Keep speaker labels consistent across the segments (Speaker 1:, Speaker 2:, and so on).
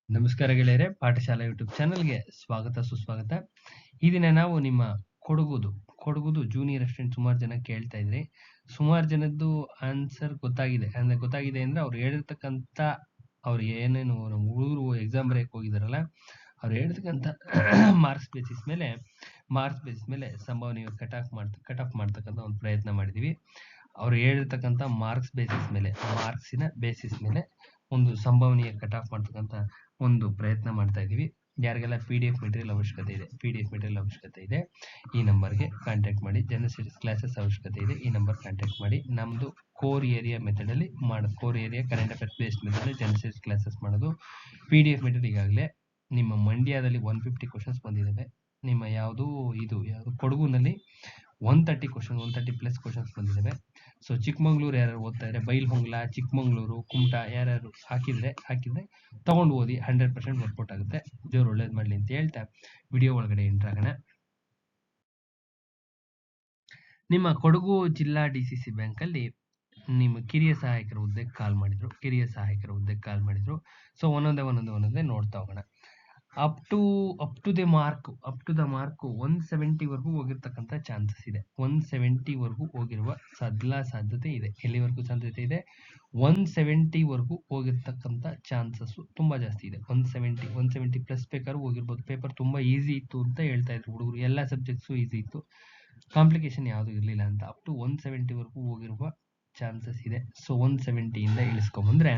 Speaker 1: ನಮಸ್ಕಾರ ಗೆಳೆಯರೆ, ಪಾಠಶಾಲಾ ಯೂಟ್ಯೂಬ್ ಚಾನಲ್ಗೆ ಸ್ವಾಗತ ಸುಸ್ವಾಗತ. ಈ ದಿನ ನಾವು ನಿಮ್ಮ ಕೊಡಗುದು ಜೂನಿಯರ್ ಅಸಿಸ್ಟೆಂಟ್ ಸುಮಾರು ಜನ ಕೇಳ್ತಾ ಇದ್ರಿ. ಸುಮಾರು ಜನದ್ದು ಆನ್ಸರ್ ಗೊತ್ತಾಗಿದೆ ಅಂದ್ರೆ ಅವ್ರು ಹೇಳಿರ್ತಕ್ಕಂಥ ಅವ್ರು ಏನೇನು ಹುಡುಗರು ಎಕ್ಸಾಮ್ ಬರೆಯಕ್ಕೆ ಹೋಗಿದಾರಲ್ಲ, ಅವ್ರು ಹೇಳಿರ್ತಕ್ಕಂಥ ಮಾರ್ಕ್ಸ್ ಬೇಸಿಸ್ ಮೇಲೆ ಸಂಭಾವನೆ ಕಟ್ ಆಫ್ ಮಾಡ್ತಕ್ಕಂಥ ಒಂದು ಪ್ರಯತ್ನ ಮಾಡಿದೀವಿ. ಅವ್ರು ಹೇಳಿರ್ತಕ್ಕಂಥ ಮಾರ್ಕ್ಸಿನ ಬೇಸಿಸ್ ಮೇಲೆ ಒಂದು ಸಂಭಾವನೆಯ ಕಟ್ ಆಫ್ ಮಾಡ್ತಕ್ಕಂಥ ಒಂದು ಪ್ರಯತ್ನ ಮಾಡ್ತಾ ಇದೀವಿ. ಯಾರಿಗೆಲ್ಲ PDF ಮೆಟೀರಿಯಲ್ ಅವಶ್ಯಕತೆ ಇದೆ ಈ ನಂಬರ್ಗೆ ಕಾಂಟ್ಯಾಕ್ಟ್ ಮಾಡಿ. ಜನರಲ್ ಸ್ಟಡೀಸ್ ಕ್ಲಾಸಸ್ ಅವಶ್ಯಕತೆ ಇದೆ ಈ ನಂಬರ್ ಕಾಂಟ್ಯಾಕ್ಟ್ ಮಾಡಿ. ನಮ್ದು ಕೋರ್ ಏರಿಯಾ ಮೆಥಡ್ ಅಲ್ಲಿ ಮಾಡೋದು, core area current affairs based method ಅಲ್ಲಿ ಜನರಲ್ ಸ್ಟಡೀಸ್ ಕ್ಲಾಸಸ್ ಮಾಡೋದು. PDF ಮೆಟೀರಿಯಲ್ ಈಗಾಗಲೇ ನಿಮ್ಮ ಮಂಡ್ಯದಲ್ಲಿ 150 ಕ್ವಶನ್ಸ್ ಬಂದಿದ್ದಾವೆ. ನಿಮ್ಮ ಯಾವುದು ಕೊಡಗುನಲ್ಲಿ 130 ಪ್ಲಸ್ ಕ್ವಶನ್ಸ್ ಬಂದಿದ್ದಾವೆ. ಸೊ ಚಿಕ್ಕಮಂಗ್ಳೂರು ಯಾರು ಓದ್ತಾ ಇದ್ರೆ, ಬೈಲ್ಹೊಂಗ್ಲ, ಚಿಕ್ಕಮಂಗ್ಳೂರು, ಕುಮಟಾ ಯಾರು ಹಾಕಿದ್ರೆ ತಗೊಂಡು ಓದಿ, 100% ವರ್ಕೌಟ್ ಆಗುತ್ತೆ. ದೇವ್ರು ಒಳ್ಳೇದು ಮಾಡ್ಲಿ ಅಂತ ಹೇಳ್ತಾ ವಿಡಿಯೋ ಒಳಗಡೆ ಎಂಟರ್ ಆಗೋಣ. ನಿಮ್ಮ ಕೊಡಗು ಜಿಲ್ಲಾ DCC ಬ್ಯಾಂಕ್ ಅಲ್ಲಿ ನಿಮ್ಮ ಕಿರಿಯ ಸಹಾಯಕರ ಹುದ್ದೆಗೆ ಕಾಲ್ ಮಾಡಿದ್ರು. ಸೊ ಒಂದೊಂದೇ ನೋಡ್ತಾ ಹೋಗೋಣ. ಅಪ್ ಟು ದ ಮಾರ್ಕ್ 170 ವರೆಗೂ ಹೋಗಿರ್ತಕ್ಕಂಥ ಚಾನ್ಸಸ್ ಇದೆ. 170 ವರೆಗೂ ಹೋಗಿರುವ ಸಾಧ್ಯತೆ ಇದೆ. ಎಲ್ಲಿವರೆಗೂ ಸಾಧ್ಯತೆ ಇದೆ? 170 ವರೆಗೂ ಹೋಗಿರ್ತಕ್ಕಂಥ ಚಾನ್ಸಸ್ ತುಂಬಾ ಜಾಸ್ತಿ ಇದೆ. 170 ಪ್ಲಸ್ ಬೇಕಾದ್ರೂ ಹೋಗಿರ್ಬೋದು. ಪೇಪರ್ ತುಂಬಾ ಈಸಿ ಇತ್ತು ಅಂತ ಹೇಳ್ತಾ ಇದ್ರು ಹುಡುಗರು. ಎಲ್ಲ ಸಬ್ಜೆಕ್ಟ್ಸು ಈಸಿ ಇತ್ತು, ಕಾಂಪ್ಲಿಕೇಶನ್ ಯಾವುದು ಇರಲಿಲ್ಲ ಅಂತ. ಅಪ್ ಟು 170 ವರೆಗೂ ಹೋಗಿರುವ ಚಾನ್ಸಸ್ ಇದೆ. ಸೊ 170 ಇಂದ ಇಳಿಸ್ಕೊಂಡ್ಬಂದ್ರೆ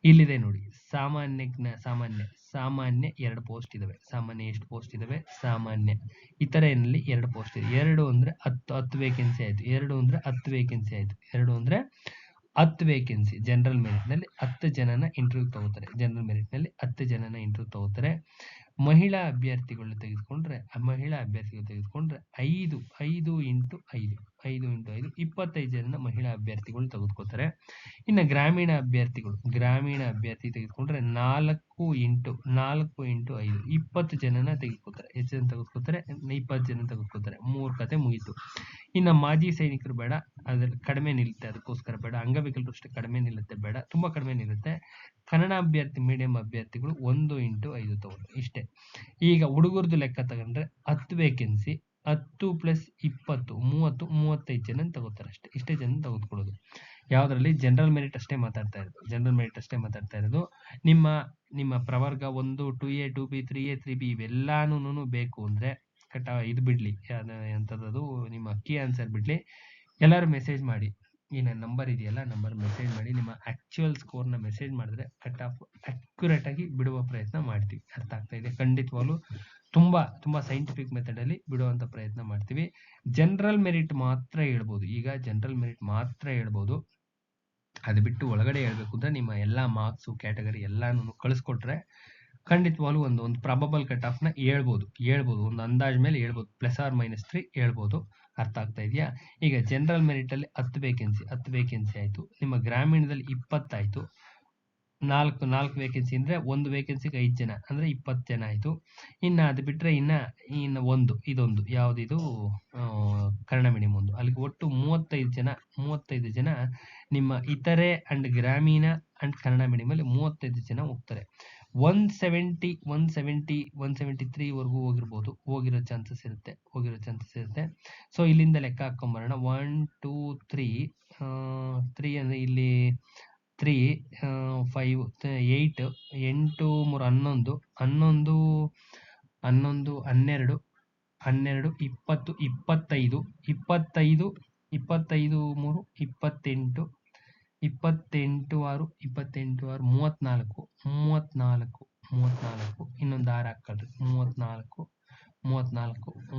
Speaker 1: ಇಲ್ಲಿದೆ ನೋಡಿ. ಸಾಮಾನ್ಯ 2 ಪೋಸ್ಟ್ ಇದಾವೆ. ಸಾಮಾನ್ಯ ಎಷ್ಟು ಪೋಸ್ಟ್ ಇದಾವೆ? ಸಾಮಾನ್ಯ ಇತರೆಯಲ್ಲಿ 2 ಪೋಸ್ಟ್ ಇದೆ. 2 ಅಂದ್ರೆ 10 ವೇಕೆನ್ಸಿ ಆಯ್ತು. 2 ಅಂದ್ರೆ 10 ವೇಕೆನ್ಸಿ. ಜನರಲ್ ಮೆರಿಟ್ ನಲ್ಲಿ 10 ಜನನ ಇಂಟರ್ವ್ಯೂ ತಗೋತಾರೆ. ಮಹಿಳಾ ಅಭ್ಯರ್ಥಿಗಳು ತೆಗೆದುಕೊಂಡ್ರೆ 5 ಇಂಟು 5 25 ಜನನ ಮಹಿಳಾ ಅಭ್ಯರ್ಥಿಗಳು ತೆಗೆದುಕೋತಾರೆ. ಇನ್ನು ಗ್ರಾಮೀಣ ಅಭ್ಯರ್ಥಿ ತೆಗೆದುಕೊಂಡ್ರೆ 4 ಇಂಟು 5 20 ಜನನ ತೆಗೆದುಕೋತಾರೆ. ಎಷ್ಟು ಜನ ತೆಗೆದುಕೋತಾರೆ? 20 ಜನ ತೆಗೆದುಕೋತಾರೆ. 3 ಕತೆ ಮುಗೀತು. ಇನ್ನು ಮಾಜಿ ಸೈನಿಕರು ಬೇಡ, ಅದ್ರಲ್ಲಿ ಕಡಿಮೆ ನಿಲ್ಲುತ್ತೆ, ಅದಕ್ಕೋಸ್ಕರ ಬೇಡ. ಅಂಗವಿಕಲರು ಅಷ್ಟೇ, ಕಡಿಮೆ ನಿಲ್ಲುತ್ತೆ, ಬೇಡ, ತುಂಬಾ ಕಡಿಮೆ ನಿಲ್ಲುತ್ತೆ. ಕನ್ನಡ ಮೀಡಿಯಂ ಅಭ್ಯರ್ಥಿಗಳು 1 ಇಂಟು 5 ತಗೊಂಡು ಇಷ್ಟೇ. ಈಗ ಹುಡುಗರದು ಲೆಕ್ಕ ತಗೊಂಡ್ರೆ 10 ವೇಕೆನ್ಸಿ, 10 ಪ್ಲಸ್ 20 35 ಜನ ತಗೋತಾರೆ ಅಷ್ಟೇ. ಇಷ್ಟೇ ಜನ ತೆಗೆದುಕೊಳ್ಳೋದು. ಯಾವ್ದ್ರಲ್ಲಿ? ಜನರಲ್ ಮೆರಿಟ್ ಅಷ್ಟೇ ಮಾತಾಡ್ತಾ ಇರೋದು. ನಿಮ್ಮ ಪ್ರವರ್ಗ 1, 2A, 2B, 3A, 3B ಇವೆಲ್ಲಾನು ಬೇಕು ಅಂದ್ರೆ ಇದು ಬಿಡ್ಲಿ, ಎಂತದ್ದು ನಿಮ್ಮ ಕೀ ಆನ್ಸರ್ ಬಿಡ್ಲಿ. ಎಲ್ಲರೂ ಮೆಸೇಜ್ ಮಾಡಿ. ಈ ನನ್ನ ನಂಬರ್ ಇದೆಯಲ್ಲ, ನಂಬರ್ ಮೆಸೇಜ್ ಮಾಡಿ. ನಿಮ್ಮ ಆಕ್ಚುಯಲ್ ಸ್ಕೋರ್ನ ಮೆಸೇಜ್ ಮಾಡಿದ್ರೆ ಕಟ್ ಆಫ್ ಅಕ್ಯುರೇಟ್ ಆಗಿ ಬಿಡುವ ಪ್ರಯತ್ನ ಮಾಡ್ತೀವಿ. ಅರ್ಥ ಆಗ್ತಾ ಇದೆ? ಖಂಡಿತವಾಗ್ಲೂ ತುಂಬಾ ಸೈಂಟಿಫಿಕ್ ಮೆಥಡ್ ಅಲ್ಲಿ ಬಿಡುವಂತ ಪ್ರಯತ್ನ ಮಾಡ್ತೀವಿ. ಜನರಲ್ ಮೆರಿಟ್ ಮಾತ್ರ ಹೇಳ್ಬೋದು. ಈಗ ಜನರಲ್ ಮೆರಿಟ್ ಮಾತ್ರ ಹೇಳ್ಬೋದು. ಅದು ಬಿಟ್ಟು ಒಳಗಡೆ ಹೇಳ್ಬೇಕು ಅಂದ್ರೆ ನಿಮ್ಮ ಎಲ್ಲಾ ಮಾರ್ಕ್ಸ್ ಕ್ಯಾಟಗರಿ ಎಲ್ಲಾನು ಕಳಿಸ್ಕೊಟ್ರೆ ಖಂಡಿತವಾಗ್ಲೂ ಒಂದು ಪ್ರಾಬಬಲ್ ಕಟ್ ಆಫ್ ನ ಹೇಳ್ಬೋದು. ಒಂದು ಅಂದಾಜ್ ಮೇಲೆ ಹೇಳ್ಬೋದು. +or-3 ಹೇಳ್ಬೋದು. ಅರ್ಥ ಆಗ್ತಾ ಇದೆಯಾ? ಈಗ ಜನರಲ್ ಮೆರಿಟ್ ಅಲ್ಲಿ 10 ವೇಕೆನ್ಸಿ ಆಯ್ತು. ನಿಮ್ಮ ಗ್ರಾಮೀಣದಲ್ಲಿ 20 ಆಯ್ತು. 4 ವೇಕೆನ್ಸಿ ಅಂದ್ರೆ 1 ವೇಕೆನ್ಸಿಗೆ 5 ಜನ ಅಂದ್ರೆ 20 ಜನ ಆಯ್ತು. ಇನ್ನ ಅದು ಬಿಟ್ರೆ ಇನ್ನ ಇದೊಂದು ಯಾವ್ದಿದು ಕನ್ನಡ ಮೀಡಿಯಂ ಒಂದು, ಅಲ್ಲಿಗೆ ಒಟ್ಟು 35 ಜನ ನಿಮ್ಮ ಇತರೆ ಅಂಡ್ ಗ್ರಾಮೀಣ ಅಂಡ್ ಕನ್ನಡ ಮೀಡಿಯಂ ಅಲ್ಲಿ 35 ಜನ ಹೋಗ್ತಾರೆ. 173 ವರೆಗೂ ಹೋಗಿರೋ ಚಾನ್ಸಸ್ ಇರುತ್ತೆ. ಸೊ ಇಲ್ಲಿಂದ ಲೆಕ್ಕ ಹಾಕೊಂಡ್ಬರೋಣ. 1 2 3 ಅಂದ್ರೆ ಇಲ್ಲಿ 3 5 8 8 3 11 11 12 12 20 25 25 25 3 28 28 6 34 ಇನ್ನೊಂದು 6 ಹಾಕೊಳ್ರಿ. 34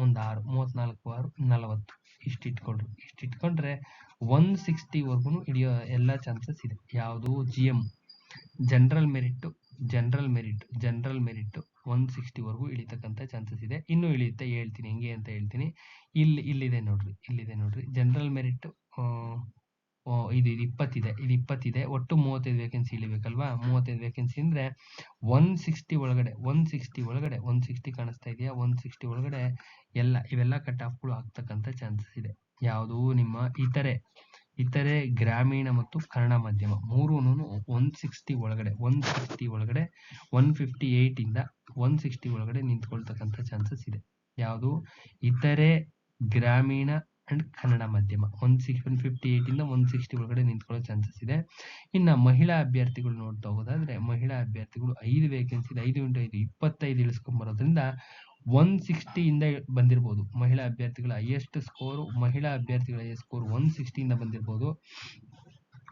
Speaker 1: ಒಂದು 6 34 6 40 ಇಷ್ಟು ಇಟ್ಕೊಂಡ್ರೆ 160 ವರ್ಗು ಹಿಡಿಯೋ ಎಲ್ಲ ಚಾನ್ಸಸ್ ಇದೆ. ಯಾವುದು? GM ಜನರಲ್ ಮೆರಿಟ್ 160 ವರ್ಗು ಇಳಿತಕ್ಕಂಥ ಚಾನ್ಸಸ್ ಇದೆ. ಇನ್ನೂ ಇಳಿಯುತ್ತೆ, ಹೇಳ್ತೀನಿ ಹೆಂಗೆ ಅಂತ ಹೇಳ್ತೀನಿ. ಇಲ್ಲಿದೆ ನೋಡ್ರಿ ಜನರಲ್ ಮೆರಿಟ್. ಇದು 20 ಇದೆ. ಒಟ್ಟು 35 ವೇಕೆನ್ಸಿ ಇಳಿಬೇಕಲ್ವಾ? 35 ವೇಕೆನ್ಸಿ ಅಂದ್ರೆ 160 ಕಾಣಿಸ್ತಾ ಇದೆಯಾ? 160 ಒಳಗಡೆ ಇವೆಲ್ಲ ಕಟ್ ಆಫ್ಗಳು ಆಗ್ತಕ್ಕಂಥ ಚಾನ್ಸಸ್ ಇದೆ. ಯಾವುದು? ನಿಮ್ಮ ಇತರೆ ಗ್ರಾಮೀಣ ಮತ್ತು ಕನ್ನಡ ಮಾಧ್ಯಮ ಮೂರೂ 160 ಒಳಗಡೆ 158 ಇಂದ 160 ಒಳಗಡೆ ನಿಂತ್ಕೊಳ್ತಕ್ಕಂಥ ಚಾನ್ಸಸ್ ಇದೆ. ಯಾವುದು? ಇತರೆ ಗ್ರಾಮೀಣ ಅಂಡ್ ಕನ್ನಡ ಮಾಧ್ಯಮ 158 ಇಂದ 160 ಒಳಗಡೆ ನಿಂತ್ಕೊಳ್ಳೋ ಚಾನ್ಸಸ್ ಇದೆ. ಇನ್ನು ಮಹಿಳಾ ಅಭ್ಯರ್ಥಿಗಳು ನೋಡ್ತಾ ಹೋಗೋದಾದ್ರೆ ಮಹಿಳಾ ಅಭ್ಯರ್ಥಿಗಳು 5 ವೇಕೆನ್ಸಿ 5 × 5 25 ಇಳಿಸ್ಕೊಂಡ್ಬರೋದ್ರಿಂದ 160 ಇಂದ ಬಂದಿರಬಹುದು. ಮಹಿಳಾ ಅಭ್ಯರ್ಥಿಗಳ ಹೈಯೆಸ್ಟ್ ಸ್ಕೋರ್ 160 ಇಂದ ಬಂದಿರಬಹುದು.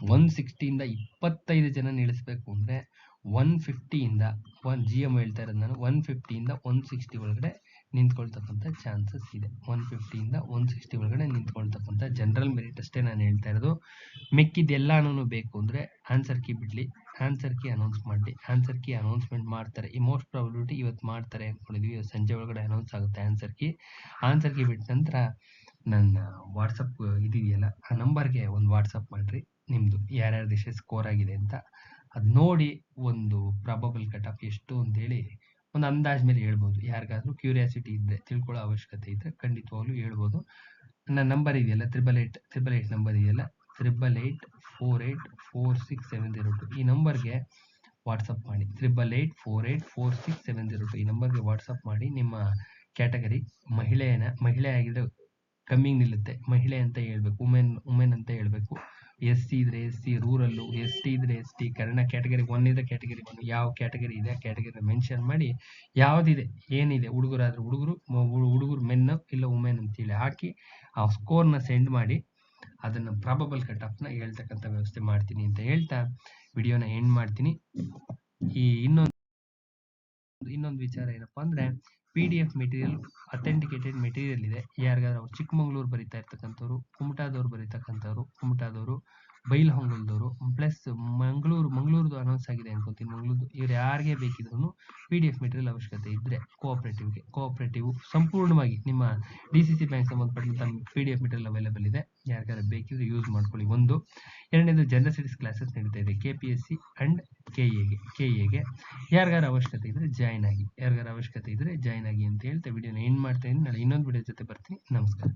Speaker 1: 160 ಇಂದ 25 ಜನ ಇಳಿಸ್ಬೇಕು ಅಂದ್ರೆ 150 ಇಂದ GM ಹೇಳ್ತಾ ಇರೋದು ನಾನು 150 ಇಂದ 160 ಒಳಗಡೆ ನಿಂತ್ಕೊಳ್ತಕ್ಕಂಥ ಚಾನ್ಸಸ್ ಇದೆ. 150 ಇಂದ 160 ಒಳಗಡೆ ನಿಂತ್ಕೊಳ್ತಕ್ಕಂಥ ಜನರಲ್ ಮೆರಿಟ್ ಅಷ್ಟೇ ನಾನು ಹೇಳ್ತಾ ಇರೋದು. ಮಿಕ್ಕಿದೆಲ್ಲಾನು ಬೇಕು ಅಂದ್ರೆ ಆನ್ಸರ್ ಕೀ ಬಿಡ್ಲಿ, ಆನ್ಸರ್ ಕೀ ಅನೌನ್ಸ್ ಮಾಡಲಿ, ಆನ್ಸರ್ ಕೀ ಅನೌನ್ಸ್ಮೆಂಟ್ ಮಾಡ್ತಾರೆ. ಈ ಮೋಸ್ಟ್ ಪ್ರಾಬಬಿಲಿಟಿ ಇವತ್ತು ಮಾಡ್ತಾರೆ ಅಂದ್ಕೊಂಡಿದ್ವಿ. ಇವತ್ತು ಸಂಜೆ ಒಳಗಡೆ ಅನೌನ್ಸ್ ಆಗುತ್ತೆ ಆನ್ಸರ್ ಕೀ ಬಿಟ್ಟ ನಂತರ ನನ್ನ ವಾಟ್ಸಪ್ ಇದೆಯಲ್ಲ ಆ ನಂಬರ್ಗೆ ಒಂದು ವಾಟ್ಸಪ್ ಮಾಡ್ರಿ ನಿಮ್ಮದು ಯಾರ್ಯಾರ್ದು ಎಷ್ಟು ಸ್ಕೋರ್ ಆಗಿದೆ ಅಂತ. ಅದು ನೋಡಿ ಒಂದು ಪ್ರಾಬಬಲ್ ಕಟ್ ಆಫ್ ಎಷ್ಟು ಅಂತೇಳಿ ಒಂದು ಅಂದಾಜ್ ಮೇಲೆ ಹೇಳ್ಬೋದು. ಯಾರಿಗಾದ್ರೂ ಕ್ಯೂರಿಯಾಸಿಟಿ ಇದ್ದರೆ ತಿಳ್ಕೊಳ್ಳೋ ಅವಶ್ಯಕತೆ ಇದ್ದರೆ ಖಂಡಿತವಾಗ್ಲೂ ಹೇಳ್ಬೋದು. ನನ್ನ ನಂಬರ್ ಇದೆಯಲ್ಲ 888 ನಂಬರ್ ಇದೆಯಲ್ಲ 8884846702 ಈ ನಂಬರ್ಗೆ ವಾಟ್ಸಪ್ ಮಾಡಿ. 8884846702 ಈ ನಂಬರ್ಗೆ ವಾಟ್ಸಪ್ ಮಾಡಿ. ನಿಮ್ಮ ಕ್ಯಾಟಗರಿ ಮಹಿಳೆ ಆಗಿದ್ರೆ ಕಮ್ಮಿಂಗ್ ನಿಲ್ಲುತ್ತೆ, ಮಹಿಳೆ ಅಂತ ಹೇಳ್ಬೇಕು, ವುಮೆನ್ ಅಂತ ಹೇಳ್ಬೇಕು. SC ಇದ್ರೆ SC, ರೂರಲ್ಲು, ST ಇದ್ರೆ ST, ಕನ್ನಡ ಕ್ಯಾಟಗರಿ 1 ಇದೆ, ಕ್ಯಾಟಗರಿ 1 ಯಾವ ಕ್ಯಾಟಗರಿ ಇದೆ ಕ್ಯಾಟಗರಿ ಮೆನ್ಷನ್ ಮಾಡಿ ಯಾವುದಿದೆ ಏನಿದೆ ಹುಡುಗರಾದ್ರೆ ಹುಡುಗರು ಮೆನ್ ಇಲ್ಲ ವುಮೆನ್ ಅಂತೇಳಿ ಹಾಕಿ ಆ ಸ್ಕೋರ್ನ ಸೆಂಡ್ ಮಾಡಿ. ಅದನ್ನು ಪ್ರಾಬಬಲ್ ಕಟ್ ಆಫ್ನ ಹೇಳ್ತಕ್ಕಂಥ ವ್ಯವಸ್ಥೆ ಮಾಡ್ತೀನಿ ಅಂತ ಹೇಳ್ತಾ ವಿಡಿಯೋನ ಎಂಡ್ ಮಾಡ್ತೀನಿ. ಈ ಇನ್ನೊಂದು ವಿಚಾರ ಏನಪ್ಪಾ ಅಂದ್ರೆ PDF ಮೆಟೀರಿಯಲ್ ಅಥೆಂಟಿಕೇಟೆಡ್ ಮೆಟೀರಿಯಲ್ ಇದೆ. ಯಾರಿಗಾದ್ರೂ ಚಿಕ್ಕಮಂಗ್ಳೂರು ಬರೀತಾ ಇರ್ತಕ್ಕಂಥವ್ರು, ಕುಮಟಾದವರು, ಬೈಲಹೊಂಗಲದವರು ಪ್ಲಸ್ ಮಂಗಳೂರ್ದು ಅನೌನ್ಸ್ ಆಗಿದೆ ಅನ್ಕೊಂತೀನಿ. ಮಂಗಳೂರು ಇವ್ರು ಯಾರಿಗೆ ಬೇಕಿದ್ರು PDF ಮೆಟೀರಿಯಲ್ ಅವಶ್ಯಕತೆ ಇದ್ರೆ ಕೋಆಪರೇಟಿವ್ ಸಂಪೂರ್ಣವಾಗಿ ನಿಮ್ಮ DCC ಬ್ಯಾಂಕ್ ಸಂಬಂಧಪಟ್ಟಂತ PDF ಮೆಟೀರಿಯಲ್ ಅವೈಲೇಬಲ್ ಇದೆ. ಯಾರಿಗಾದ್ರೂ ಬೇಕಿದ್ರೆ ಯೂಸ್ ಮಾಡ್ಕೊಳ್ಳಿ. ಒಂದು ಎರಡನೇದು ಜನರಲ್ ಸ್ಟಡೀಸ್ ಕ್ಲಾಸಸ್ ನಡೀತಾ ಇದೆ KPSC ಅಂಡ್ KA ಗೆ ಯಾರಿಗಾರ ಅವಶ್ಯಕತೆ ಇದ್ರೆ ಜಾಯ್ನ್ ಆಗಿ ಅಂತ ಹೇಳ್ತಾ ವಿಡಿಯೋನ ಎಂಡ್ ಮಾಡ್ತಾ ಇದ್ದೀನಿ. ನಾಳೆ ಇನ್ನೊಂದು ವಿಡಿಯೋ ಜೊತೆ ಬರ್ತೀನಿ. ನಮಸ್ಕಾರ.